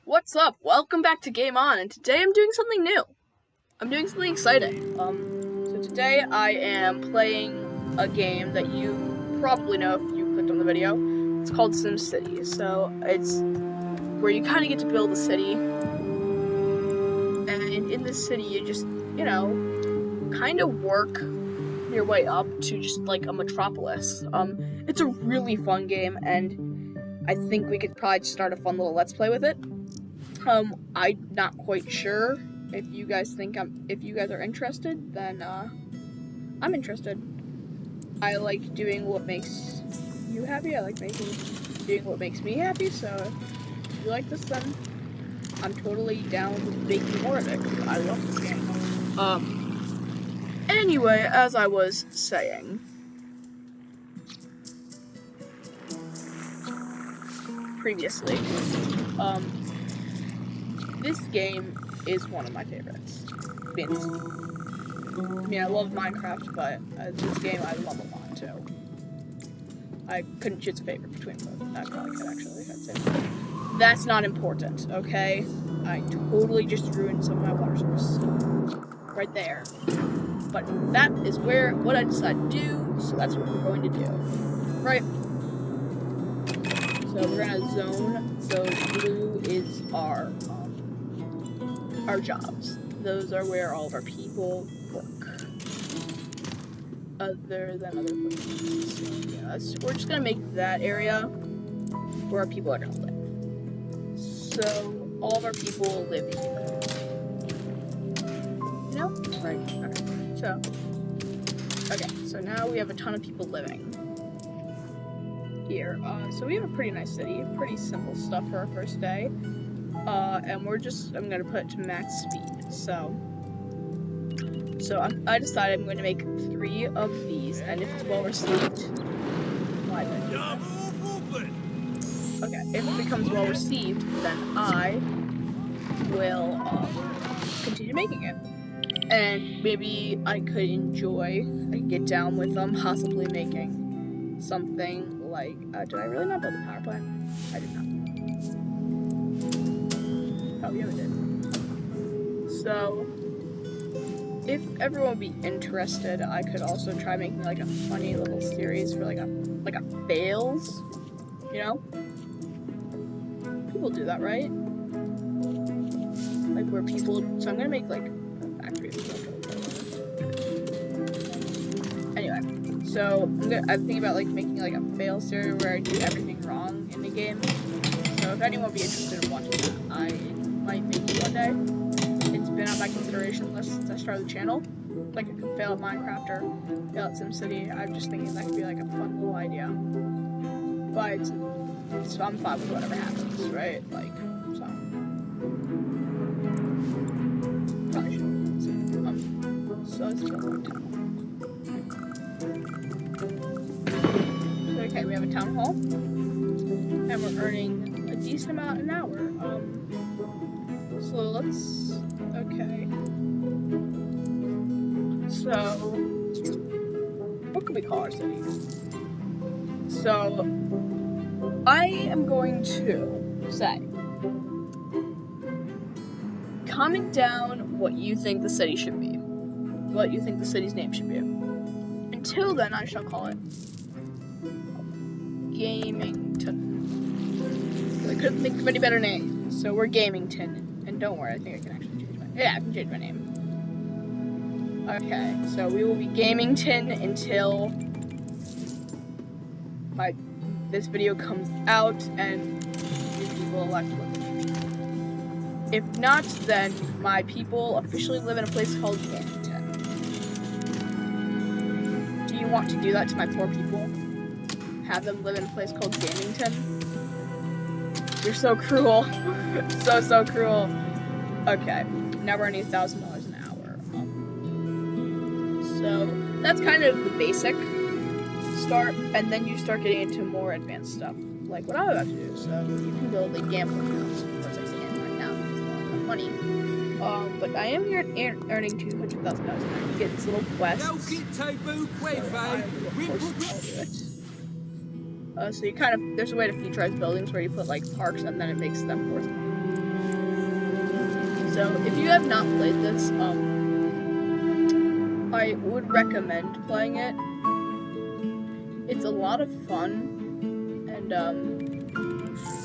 What's up? Welcome back to Game On, and today I'm doing something new. I'm doing something exciting. So today I am playing a game that you probably know if you clicked on the video. It's called SimCity. So it's where you kind of get to build a city, and in this city you just, kind of work your way up to just like a metropolis. It's a really fun game, and I think we could probably start a fun little let's play with it. I'm not quite sure. If you guys are interested, then I'm interested. I like doing what makes you happy. I like doing what makes me happy. So if you like this, then I'm totally down with making more of it. I love this game. Anyway, as I was saying, previously, this game is one of my favorites. I mean, I love Minecraft, but this game I love a lot too. I couldn't choose a favorite between both. I probably could actually. I'd say that's not important, okay? I totally just ruined some of my water source right there. But that is what I decided to do, so that's what we're going to do, right? So we're gonna zone. So blue is our jobs. Those are where all of our people work. Other than other places. So, yeah, we're just gonna make that area where our people are gonna live. So all of our people live here. You know? Right. Okay. So now we have a ton of people living here. So we have a pretty nice city, pretty simple stuff for our first day. And I'm gonna put it to max speed. So I decided I'm going to make 3 of these, and if it's well received, okay, if it becomes well received, then I will continue making it. And maybe I could get down with them, possibly making something like, did I really not build a power plant? I did not. Oh, yeah, I did. So, if everyone would be interested, I could also try making like a funny little series for like a fails, you know? People do that, right? Like where people, so I'm gonna make like a factory. Anyway, so I'm thinking about like making like a fail series where I do everything wrong in the game. So if anyone would be interested in watching that, I might make it one day. It's been on my consideration list since I started the channel. Like I could fail at Minecraft or fail at SimCity. I'm just thinking that could be like a fun little idea. But so I'm fine with whatever happens, right? Like, so. Probably shouldn't. So let's go. So okay, we have a town hall. And we're earning a decent amount an hour. So let's, okay. So, what could we call our city? So, I am going to say, comment down what you think the city should be. What you think the city's name should be. Until then, I shall call it Gamington. I couldn't think of any better name. So we're Gamington. And don't worry, I think I can actually change my name. Yeah, I can change my name. Okay, so we will be Gamington until this video comes out and you people elect what the name should be. If not, then my people officially live in a place called Gamington. Do you want to do that to my poor people? Have them live in a place called Gamington? You're so cruel. so cruel. Okay, now we're earning $1,000 an hour. So that's kind of the basic start, and then you start getting into more advanced stuff, like what I'm about to do. So you can build a gambling house. Of course, I can't right now because it's a lot of money. But I am here earning $200,000 an hour. You get these little quests. So so you there's a way to futurize buildings where you put like parks and then it makes them worth money. So if you have not played this, I would recommend playing it. It's a lot of fun, and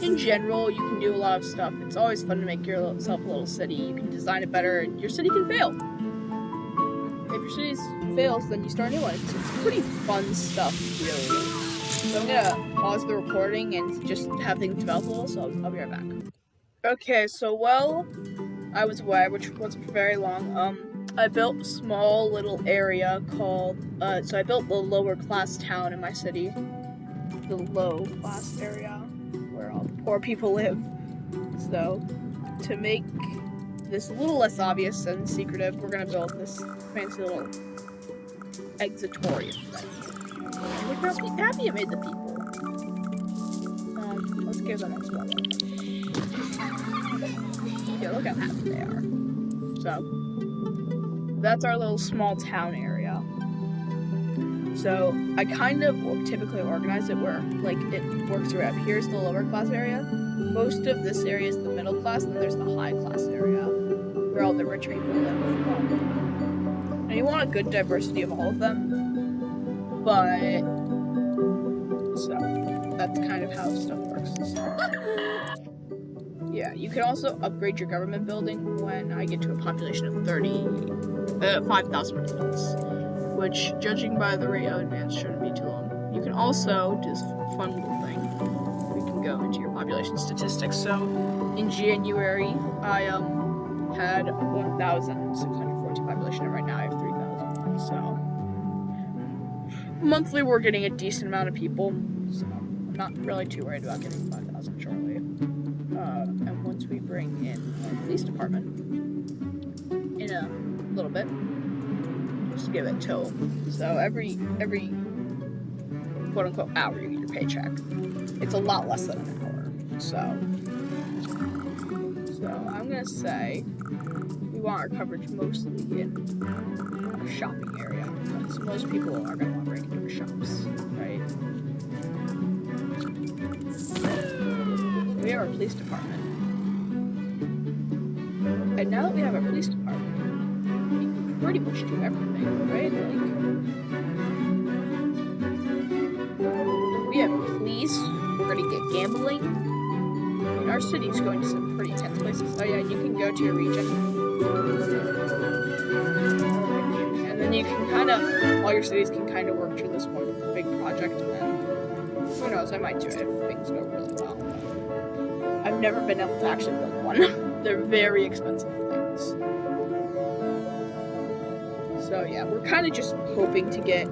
in general, you can do a lot of stuff. It's always fun to make yourself a little city. You can design it better, and your city can fail. If your city fails, then you start a new one. It's pretty fun stuff, really. So I'm gonna pause the recording and just have things develop a little, so I'll be right back. Okay, so while I was away, which wasn't very long, I built a small little area called, so I built the lower class town in my city. The low class area where all the poor people live. So, to make this a little less obvious and secretive, we're gonna build this fancy little exitorium thing. Look how happy it made the people. Let's give them a small one. Yeah, look how happy they are. So, that's our little small town area. So, I kind of typically organize it where, like, it works around. Here's the lower class area. Most of this area is the middle class, and then there's the high class area, where all the rich people live. And you want a good diversity of all of them, but, so, that's kind of how stuff works. Yeah, you can also upgrade your government building when I get to a population of 5,000 residents, which, judging by the rate of advance, shouldn't be too long. You can also do this fun little thing. We can go into your population statistics. So, in January, I had 1,642 population, and right now I have 3,000. So, monthly we're getting a decent amount of people, so I'm not really too worried about getting 5,000 shortly. And once we bring in our police department in a little bit, just give it till, so every quote unquote hour you get your paycheck. It's a lot less than an hour. So I'm gonna say we want our coverage mostly in a shopping area, because most people are gonna want to break into shops, right? We have our police department. And now that we have our police department, we can pretty much do everything, right? Like, we have police, we're gonna get gambling, and our city's going to some pretty intense places. Oh yeah, you can go to your region. And then you can kind of, all your cities can kind of work through this one big project, and then, who knows, I might do it if things go really well. I've never been able to actually build one. They're very expensive things. So yeah, we're kind of just hoping to get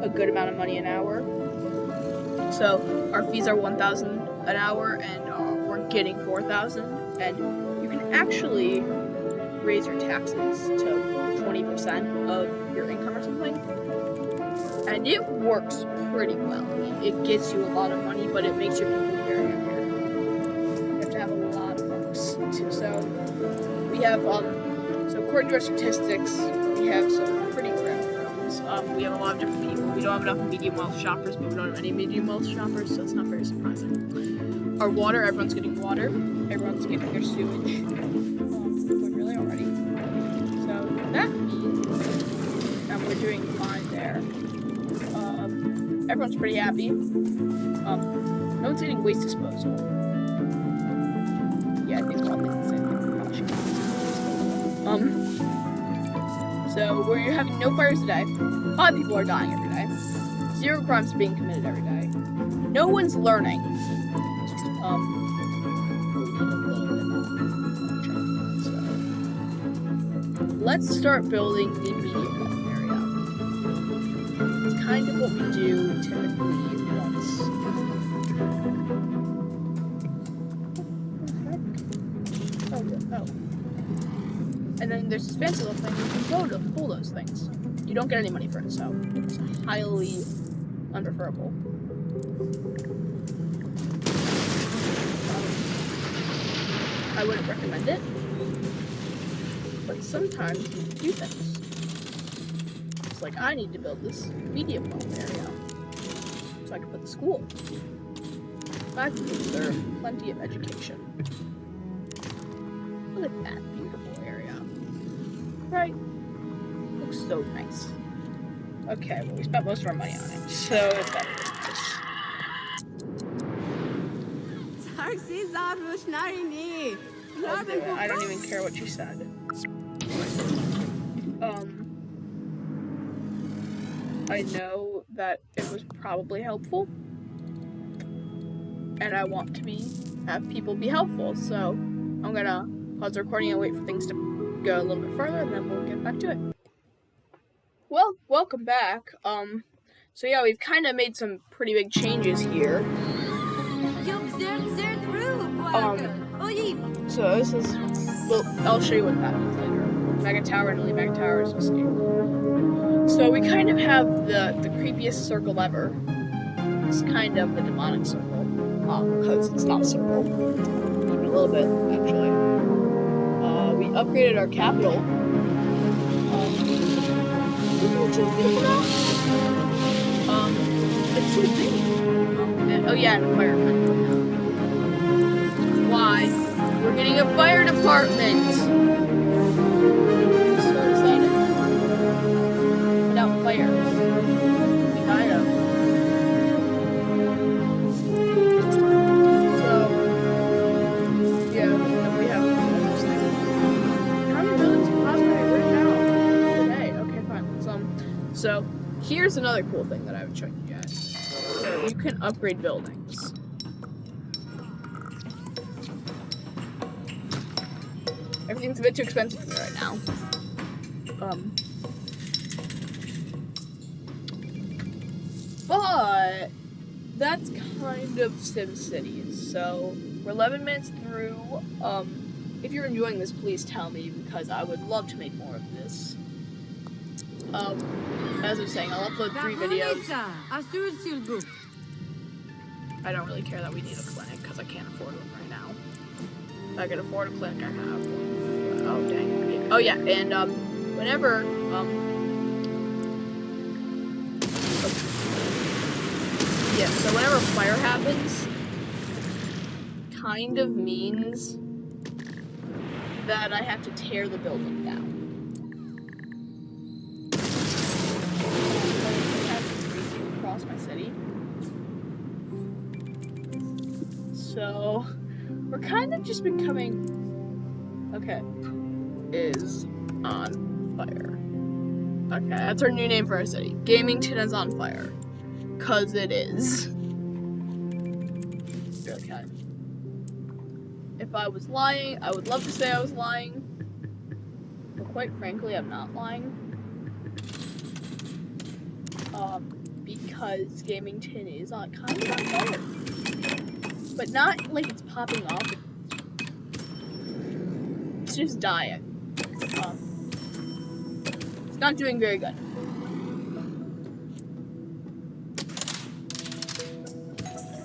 a good amount of money an hour. So our fees are 1,000 an hour, and we're getting 4,000. And you can actually raise your taxes to 20% of your income or something. And it works pretty well. It gets you a lot of money, but it makes your people very unhappy. Have a lot of books too. So we have so according to our statistics, we have some pretty grim rooms. We have a lot of different people. We don't have enough medium wealth shoppers, but we don't have any medium wealth shoppers, so it's not very surprising. Our water, everyone's getting water. Everyone's getting their sewage. We're really already. So that means, and we're doing fine there. Everyone's pretty happy. No one's getting waste disposal. Yeah, I think probably the same thing. So we're having no fires today. 5 people are dying every day. 0 crimes are being committed every day. No one's learning. Let's start building the medium wealth area. It's kind of what we do typically once. Oh. And then there's this fancy little thing, you can pull those things. You don't get any money for it, so it's highly unpreferable. I wouldn't recommend it, but sometimes you do things. It's like, I need to build this medium wealth area, so I can put the school. 5 people deserve plenty of education. Look at that beautiful area. Right? Looks so nice. Okay, well, we spent most of our money on it, so it's better than this. I'll do it. I don't even care what she said. I know that it was probably helpful, and I want to have people be helpful, so I'm gonna pause the recording and wait for things to go a little bit further, and then we'll get back to it. Well, welcome back. So yeah, we've kind of made some pretty big changes here. So this is, well, I'll show you what that means later. Mega Tower and only Mega Tower is escape. So we kind of have the creepiest circle ever. It's kind of the demonic circle, because it's not a circle. Even a little bit, actually. We upgraded our capital. It's so beautiful now. It's so big. Oh yeah, and a fire department. Why? We're getting a fire department. So excited. Without fires, we die of. So yeah, we have this thing. How many buildings can possibly be right now? Today. Okay, fine. So here's another cool thing that I would show you guys. So you can upgrade buildings. Everything's a bit too expensive for me right now. But that's kind of SimCity. So we're 11 minutes through. If you're enjoying this, please tell me, because I would love to make more of this. As I was saying, I'll upload 3 videos. I don't really care that we need a clinic, because I can't afford one right now. If I could afford a clinic, I have one. Oh, dang. Oh, yeah, and, whenever, yeah, so whenever a fire happens, kind of means that I have to tear the building down. Across my city. So we're kind of just becoming, okay, is on fire. Okay, that's our new name for our city. Gamington is on fire. 'Cause it is. Okay. If I was lying, I would love to say I was lying. But quite frankly, I'm not lying. Because Gamington is on kind of on fire. But not like it's popping off. It's just dying. It's not doing very good.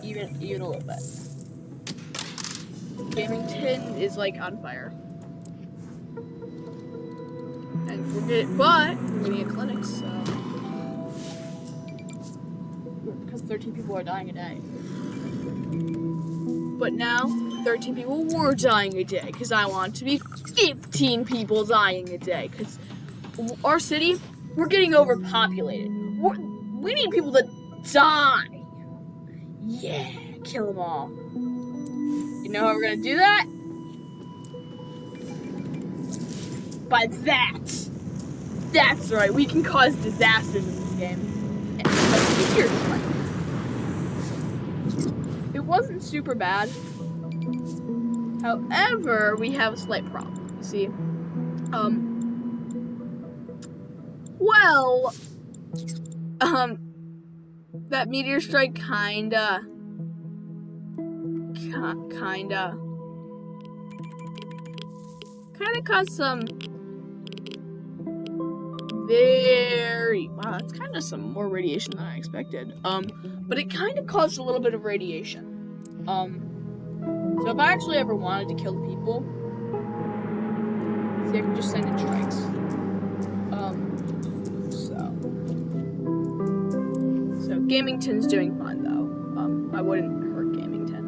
Even a little bit. Gamington is like on fire. And but we're getting a clinic, so because 13 people are dying a day. But now 13 people were dying a day, because I want to be 15 people dying a day, because our city, we're getting overpopulated. We need people to die. Yeah, kill them all. You know how we're gonna do that? By that. That's right, we can cause disasters in this game. And here's one. It wasn't super bad. However, we have a slight problem. You see? That meteor strike kinda caused some it's kind of some more radiation than I expected. But it kind of caused a little bit of radiation. So if I actually ever wanted to kill the people, see, I can just send in strikes. So Gamington's doing fine though. I wouldn't hurt Gamington.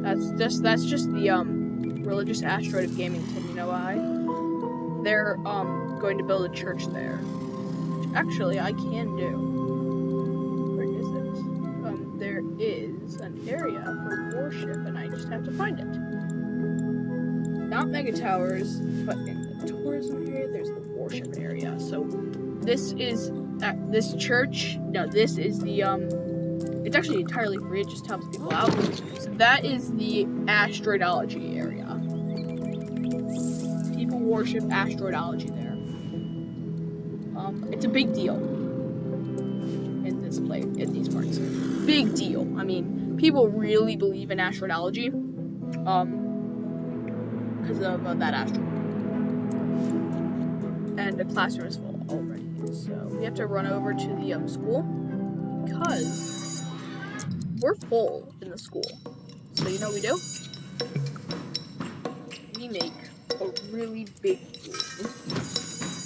That's just the religious asteroid of Gamington, you know why? They're going to build a church there. Which actually I can do. Where is it? There is an area for worship and I just have to find it. Not mega towers, but in the tourism area there's the worship area. So this is this church. No, this is the it's actually entirely free, it just helps people out. So that is the asteroidology area. People worship asteroidology there. It's a big deal in this place, in these parts. Big deal. I mean, people really believe in asteroidology, because of that asteroid. And the classroom is full already, so we have to run over to the school because we're full in the school. So you know what we do? We make a really big room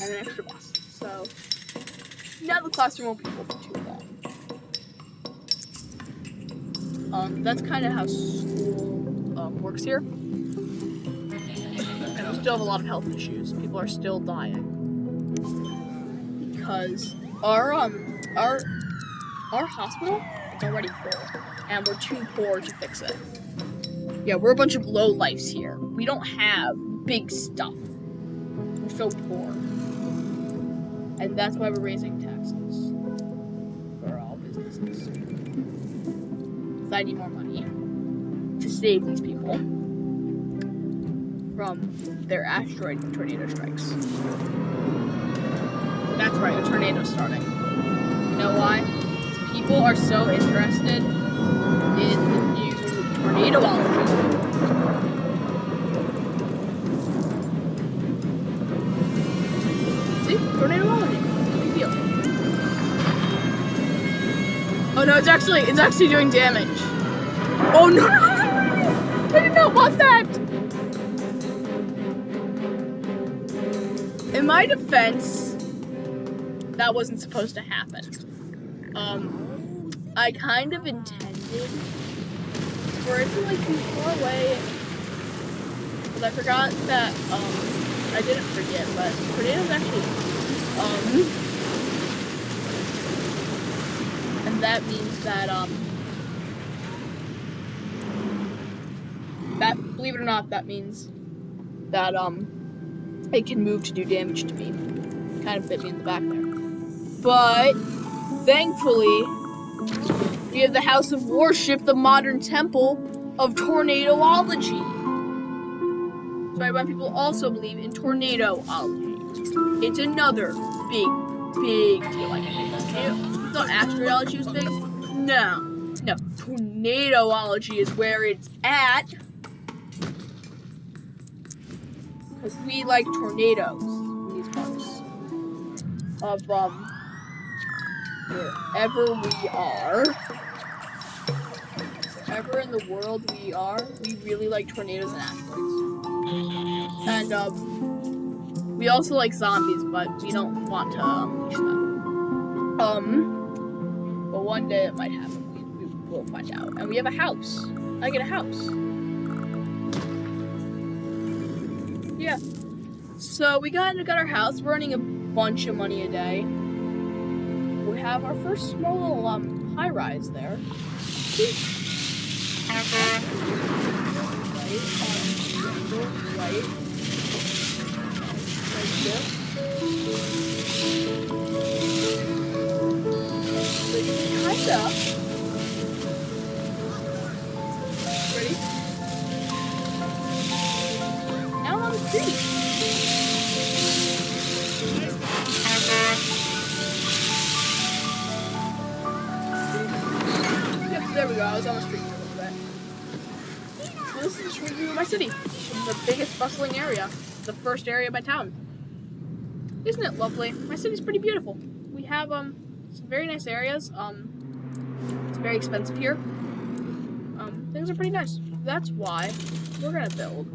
and an extra bus. So now the classroom won't be full for too long. That's kind of how school works here. And we still have a lot of health issues. People are still dying because our hospital is already full, and we're too poor to fix it. Yeah, we're a bunch of lowlifes here. We don't have big stuff. We're so poor. And that's why we're raising taxes for all businesses. Because I need more money to save these people from their asteroid and tornado strikes. That's right, a tornado's starting. You know why? People are so interested in the new tornadoology. See? Tornadoology. Big deal. Oh no, it's actually doing damage. Oh no! I did not want that! In my defense, that wasn't supposed to happen. I kind of intended for it to like be far away, but I forgot that, I didn't forget, but tornadoes actually, and that means that, believe it or not, that means that, it can move to do damage to me. Kind of bit me in the back there. But, thankfully, we have the House of Worship, the modern temple of tornadoology. So I want people to also believe in tornadoology. It's another big deal. I can make that deal. You thought asteroidology was big? No. Tornadoology is where it's at. Because we like tornadoes in these parts of wherever we are, wherever in the world we are, we really like tornadoes and asteroids. And we also like zombies, but we don't want to unleash them. But one day it might happen. We will find out. And we have a house. I get a house. Yeah. So we got our house. We're earning a bunch of money a day. We have our first small little high rise there. Right. Like this. Kinda. Ready? Now I'm on the street. Yep, there we go. I was on the street for a little bit. So this is a review of my city. This is the biggest bustling area. The first area of my town. Isn't it lovely? My city's pretty beautiful. We have some very nice areas. It's very expensive here. Things are pretty nice. That's why we're gonna build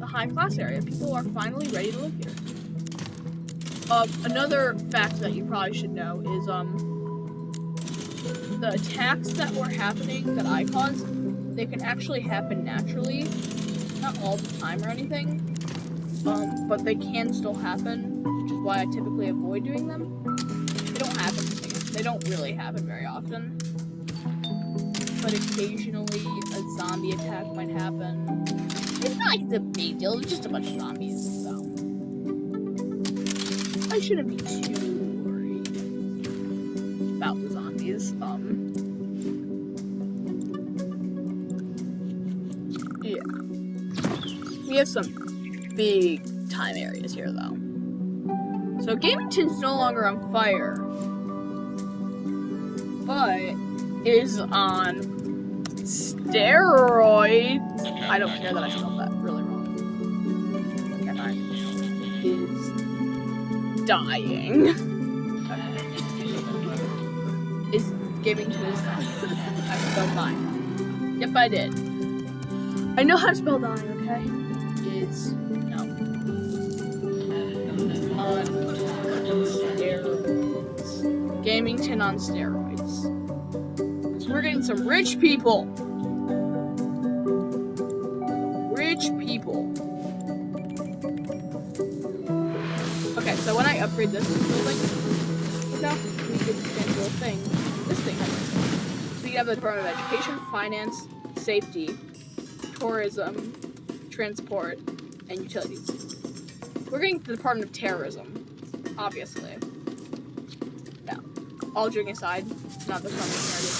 a high class area. People are finally ready to live here. Another fact that you probably should know is the attacks that were happening that I caused, they can actually happen naturally. Not not all the time or anything, but they can still happen, which is why I typically avoid doing them. They don't happen. They don't really happen very often, but occasionally a zombie attack might happen. It's not like it's a big deal. It's just a bunch of zombies, so I shouldn't be too worried about the zombies. Yeah. We have some big time areas here, though. So Gamington's no longer on fire, but is on steroids. I don't care that I spelled that really wrong. Okay, fine. Is dying. Is Gamington is dying. I spelled dying. Yep, I did. I know how to spell dying, okay? Is no. On steroids. Gamington on steroids. So we're getting some rich people. Rich people. Okay, so when I upgrade this building, now we get this little thing. This thing happens. So we have the Department of Education, Finance, Safety, Tourism, Transport, and Utilities. We're getting the Department of Terrorism, obviously. Yeah. All joking aside, it's not the Department of Terrorism.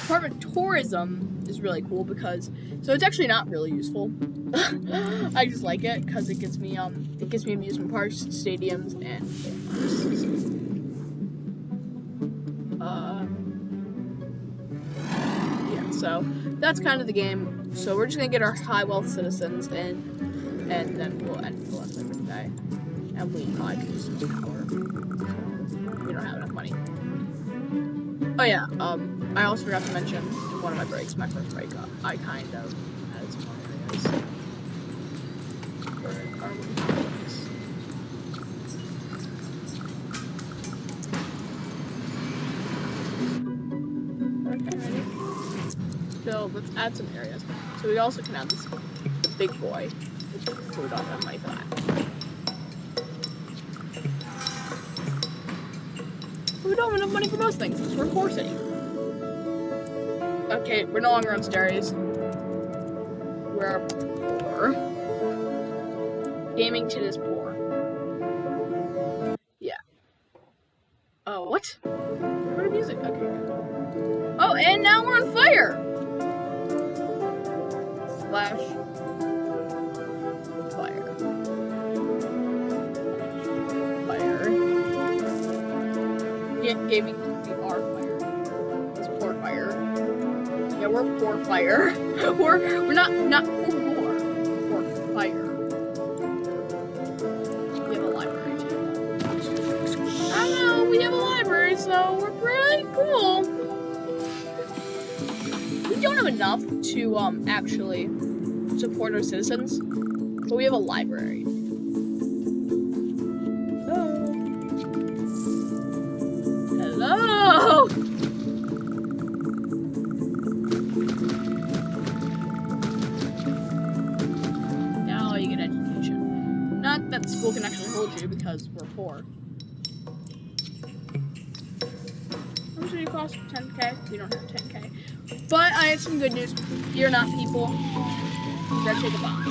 Department of Tourism is really cool because, so it's actually not really useful. I just like it because it gives me amusement parks, stadiums, and yeah. So that's kind of the game. So we're just gonna get our high wealth citizens and then we'll end the lesson for today. And we probably could use some power. We don't have enough money. Oh yeah. I also forgot to mention in one of my breaks, my first break, I kind of added some more areas. Okay, ready? So let's add some areas. So we also can add this the big boy. So we don't have money for that. We don't have enough money for most things because we're a poor city. Okay, we're no longer on steroids. We're poor. Gamington is poor. Yeah. Oh, what? What music? Okay, good. Oh, and now we're on fire! Slash. Fire. Fire. Yeah, Gamington, we are fire. It's poor fire. Yeah, we're poor fire. we're not poor. Poor fire. We have a library too. I don't know, we have a library, so we're pretty cool. We don't have enough to actually support our citizens, but we have a library. Hello. Not that the school can actually hold you because we're poor. How much did it cost? 10K? We don't have 10K. But I have some good news. Fear not, people. You better take a bomb.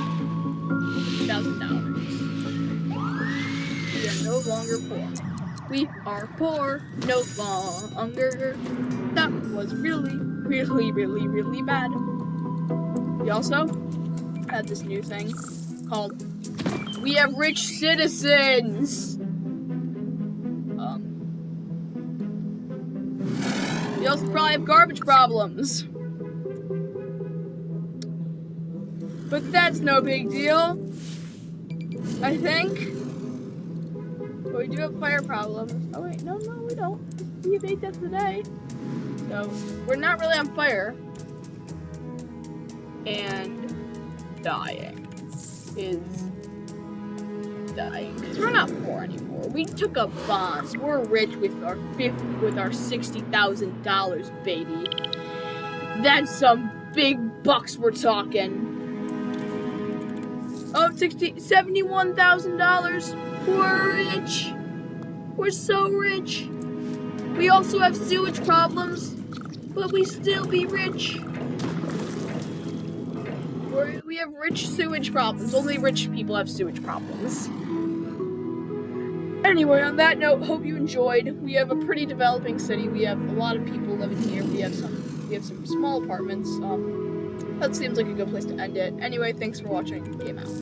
$1,000. We are no longer poor. We are poor no longer. That was really, really, really, really bad. We also had this new thing called We Have Rich Citizens. We also probably have garbage problems. But that's no big deal, I think. But we do have fire problems. Oh wait, no, we don't. We have 8 deaths a day. So, we're not really on fire. And dying is dying. Because we're not poor anymore. We took up bonds. We're rich with our $60,000, baby. That's some big bucks we're talking? Oh, $71,000. We're rich. We're so rich. We also have sewage problems, but we still be rich. We have rich sewage problems. Only rich people have sewage problems. Anyway, on that note, hope you enjoyed. We have a pretty developing city. We have a lot of people living here. We have some small apartments. That seems like a good place to end it. Anyway, thanks for watching. Game out.